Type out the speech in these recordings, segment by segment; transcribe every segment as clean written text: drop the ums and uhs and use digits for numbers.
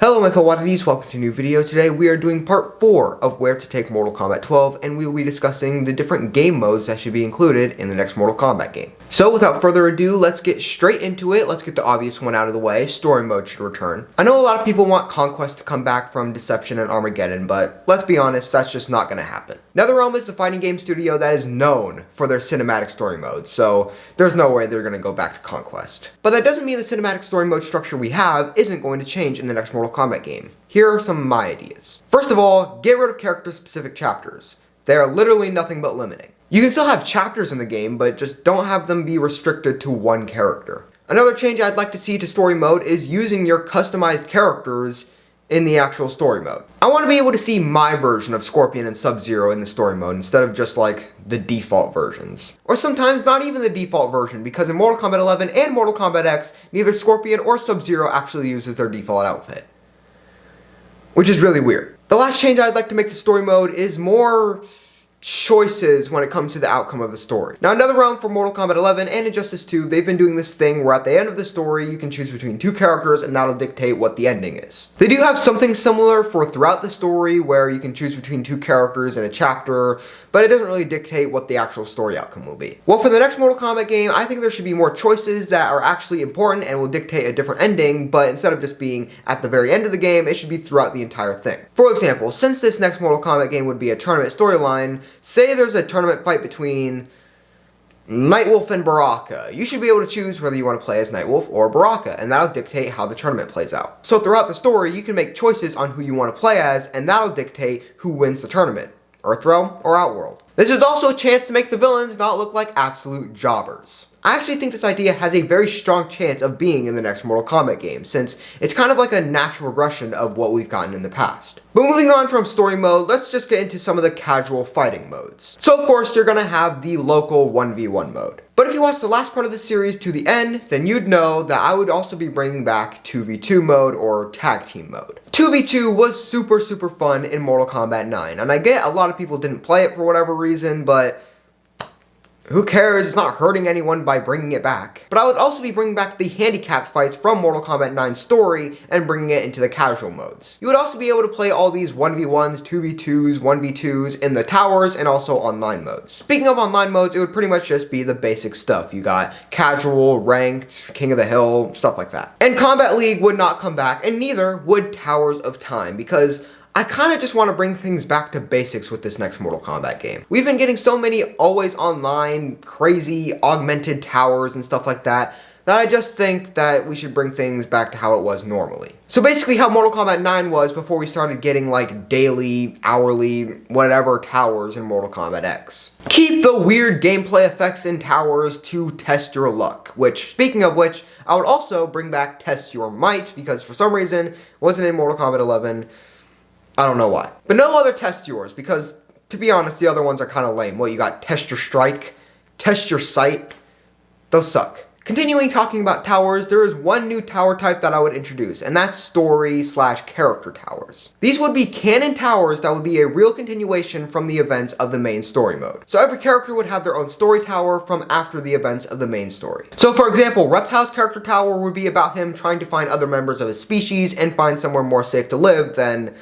Hello my fellow Watties, welcome to a new video. Today we are doing part 4 of Where to Take Mortal Kombat 12, and we will be discussing the different game modes that should be included in the next Mortal Kombat game. So without further ado, let's get straight into it. Let's get the obvious one out of the way. Story mode should return. I know a lot of people want Konquest to come back from Deception and Armageddon, but let's be honest, that's just not going to happen. NetherRealm is the fighting game studio that is known for their cinematic story modes, so there's no way they're going to go back to Konquest. But that doesn't mean the cinematic story mode structure we have isn't going to change in the next Mortal Kombat game. Here are some of my ideas. First of all, get rid of character-specific chapters. They are literally nothing but limiting. You can still have chapters in the game, but just don't have them be restricted to one character. Another change I'd like to see to story mode is using your customized characters in the actual story mode. I want to be able to see my version of Scorpion and Sub-Zero in the story mode instead of just like the default versions. Or sometimes not even the default version, because in Mortal Kombat 11 and Mortal Kombat X, neither Scorpion or Sub-Zero actually uses their default outfit, which is really weird. The last change I'd like to make to story mode is more choices when it comes to the outcome of the story. Now, NetherRealm for Mortal Kombat 11 and Injustice 2, they've been doing this thing where at the end of the story, you can choose between two characters and that'll dictate what the ending is. They do have something similar for throughout the story where you can choose between two characters in a chapter, but it doesn't really dictate what the actual story outcome will be. Well, for the next Mortal Kombat game, I think there should be more choices that are actually important and will dictate a different ending, but instead of just being at the very end of the game, it should be throughout the entire thing. For example, since this next Mortal Kombat game would be a tournament storyline, say there's a tournament fight between Nightwolf and Baraka. You should be able to choose whether you want to play as Nightwolf or Baraka, and that'll dictate how the tournament plays out. So throughout the story, you can make choices on who you want to play as, and that'll dictate who wins the tournament, Earthrealm or Outworld. This is also a chance to make the villains not look like absolute jobbers. I actually think this idea has a very strong chance of being in the next Mortal Kombat game, since it's kind of like a natural progression of what we've gotten in the past. But moving on from story mode, let's just get into some of the casual fighting modes. So of course, you're gonna have the local 1v1 mode. But if you watch the last part of the series to the end, then you'd know that I would also be bringing back 2v2 mode or tag team mode. 2v2 was super fun in Mortal Kombat 9, and I get a lot of people didn't play it for whatever reason, but who cares? It's not hurting anyone by bringing it back. But I would also be bringing back the handicap fights from Mortal Kombat 9's story and bringing it into the casual modes. You would also be able to play all these 1v1s, 2v2s, 1v2s in the towers and also online modes. Speaking of online modes, it would pretty much just be the basic stuff. You got casual, ranked, King of the Hill, stuff like that. And Combat League would not come back, and neither would Towers of Time, because I kind of just want to bring things back to basics with this next Mortal Kombat game. We've been getting so many always online, crazy, augmented towers and stuff like that, that I just think that we should bring things back to how it was normally. So basically how Mortal Kombat 9 was before we started getting like daily, hourly, whatever towers in Mortal Kombat X. Keep the weird gameplay effects in towers to test your luck, which, speaking of which, I would also bring back Test Your Might, because for some reason it wasn't in Mortal Kombat 11. I don't know why. But no other Test Yours, because, to be honest, the other ones are kind of lame. What, you got Test Your Strike, Test Your Sight? Those suck. Continuing talking about towers, there is one new tower type that I would introduce, and that's story/character towers. These would be canon towers that would be a real continuation from the events of the main story mode. So every character would have their own story tower from after the events of the main story. So for example, Reptile's character tower would be about him trying to find other members of his species and find somewhere more safe to live than,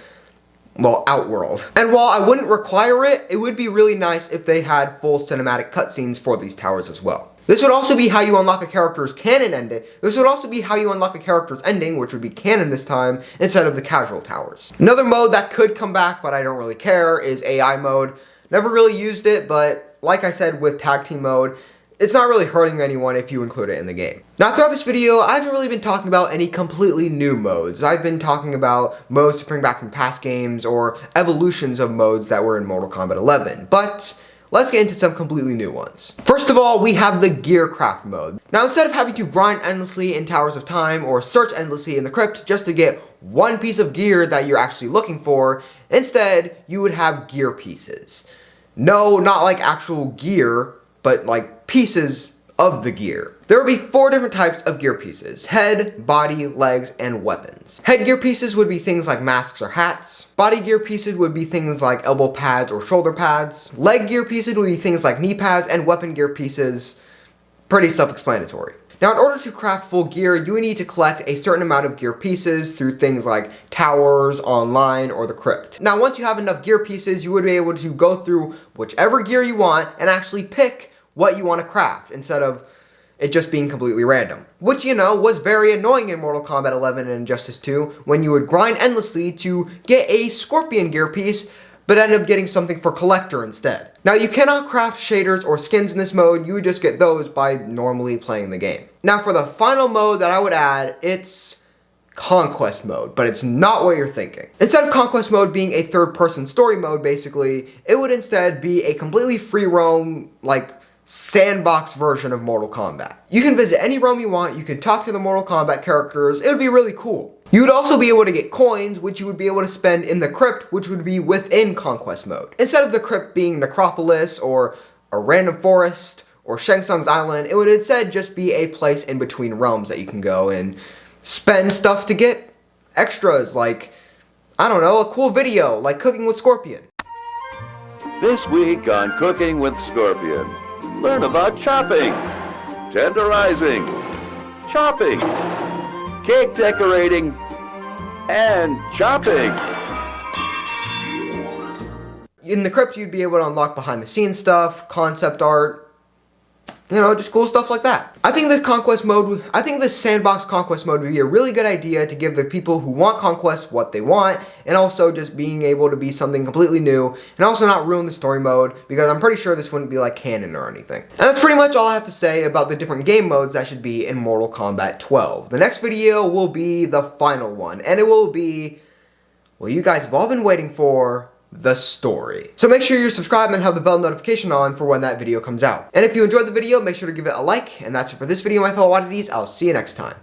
well, Outworld. And while I wouldn't require it, it would be really nice if they had full cinematic cutscenes for these towers as well. This would also be how you unlock a character's canon ending. This would also be how you unlock a character's ending, which would be canon this time, instead of the casual towers. Another mode that could come back, but I don't really care, is AI mode. Never really used it, but like I said with tag team mode, it's not really hurting anyone if you include it in the game. Now throughout this video, I haven't really been talking about any completely new modes. I've been talking about modes to bring back from past games or evolutions of modes that were in Mortal Kombat 11. But let's get into some completely new ones. First of all, we have the Gear Craft mode. Now instead of having to grind endlessly in Towers of Time or search endlessly in the Krypt just to get one piece of gear that you're actually looking for, instead you would have gear pieces. No, not like actual gear, but like pieces of the gear. There will be 4 different types of gear pieces: head, body, legs, and weapons. Head gear pieces would be things like masks or hats. Body gear pieces would be things like elbow pads or shoulder pads. Leg gear pieces would be things like knee pads, and weapon gear pieces, pretty self-explanatory. Now, in order to craft full gear, you would need to collect a certain amount of gear pieces through things like towers, online, or the Krypt. Now, once you have enough gear pieces, you would be able to go through whichever gear you want and actually pick what you want to craft instead of it just being completely random. Which, you know, was very annoying in Mortal Kombat 11 and Injustice 2 when you would grind endlessly to get a Scorpion gear piece but end up getting something for collector instead. Now, you cannot craft shaders or skins in this mode, you would just get those by normally playing the game. Now, for the final mode that I would add, it's Konquest mode, but it's not what you're thinking. Instead of Konquest mode being a third-person story mode, basically, it would instead be a completely free roam, like, sandbox version of Mortal Kombat. You can visit any realm you want, you can talk to the Mortal Kombat characters, it would be really cool. You would also be able to get coins, which you would be able to spend in the Krypt, which would be within Konquest mode. Instead of the Krypt being Necropolis, or a random forest, or Shang Tsung's island, it would instead just be a place in between realms that you can go and spend stuff to get extras, like, I don't know, a cool video, like cooking with Scorpion. This week on Cooking with Scorpion, learn about chopping, tenderizing, chopping, cake decorating, and chopping. In the Krypt, you'd be able to unlock behind the scenes stuff, concept art, you know, just cool stuff like that. I think this sandbox Konquest mode would be a really good idea to give the people who want Konquest what they want, and also just being able to be something completely new, and also not ruin the story mode, because I'm pretty sure this wouldn't be like canon or anything. And that's pretty much all I have to say about the different game modes that should be in Mortal Kombat 12. The next video will be the final one, and it will be, well, you guys have all been waiting for, the story. So make sure you're subscribed and have the bell notification on for when that video comes out. And if you enjoyed the video, make sure to give it a like. And that's it for this video, my fellow oddities. I'll see you next time.